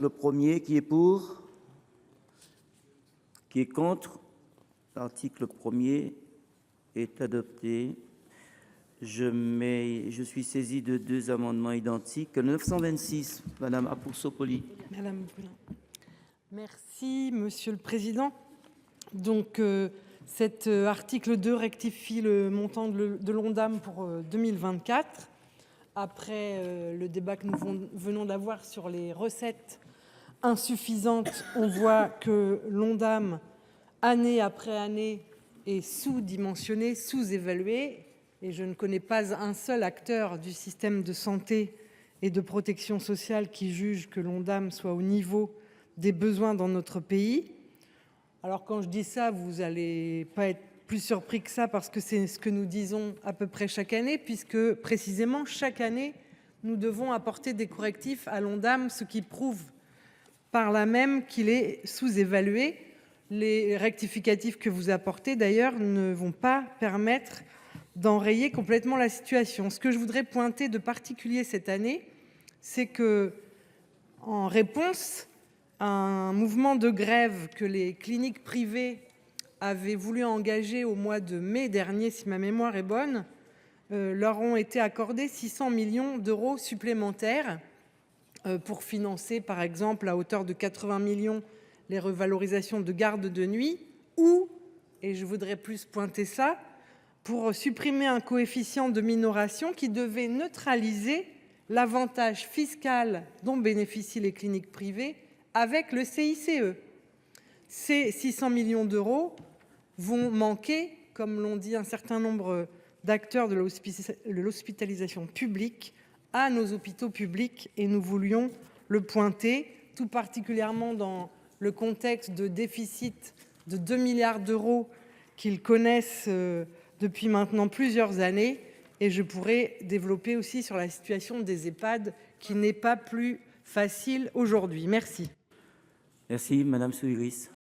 Le premier, qui est pour? Qui est contre? L'article 1er est adopté. Je suis saisi de deux amendements identiques. Le 926, Madame Apoursopoli. Madame Brulin. Merci, Monsieur le Président. Donc, cet article 2 rectifie le montant de l'ONDAM pour 2024. Après le débat que nous venons d'avoir sur les recettes insuffisantes, on voit que l'ONDAM, année après année, est sous-dimensionné, sous-évalué. Et je ne connais pas un seul acteur du système de santé et de protection sociale qui juge que l'ONDAM soit au niveau des besoins dans notre pays. Alors quand je dis ça, vous n'allez pas être plus surpris que ça parce que c'est ce que nous disons à peu près chaque année, puisque précisément chaque année, nous devons apporter des correctifs à l'ONDAM, ce qui prouve par là même qu'il est sous-évalué. Les rectificatifs que vous apportez d'ailleurs ne vont pas permettre d'enrayer complètement la situation. Ce que je voudrais pointer de particulier cette année, c'est que, en réponse à un mouvement de grève que les cliniques privées avaient voulu engager au mois de mai dernier, si ma mémoire est bonne, leur ont été accordés 600 millions d'euros supplémentaires pour financer, par exemple, à hauteur de 80 millions, les revalorisations de garde de nuit, ou, et je voudrais plus pointer ça, pour supprimer un coefficient de minoration qui devait neutraliser l'avantage fiscal dont bénéficient les cliniques privées avec le CICE. Ces 600 millions d'euros vont manquer, comme l'ont dit un certain nombre d'acteurs de l'hospitalisation publique, à nos hôpitaux publics, et nous voulions le pointer, tout particulièrement dans le contexte de déficit de 2 milliards d'euros qu'ils connaissent depuis maintenant plusieurs années. Et je pourrais développer aussi sur la situation des EHPAD qui n'est pas plus facile aujourd'hui. Merci. Merci, Madame Souiris.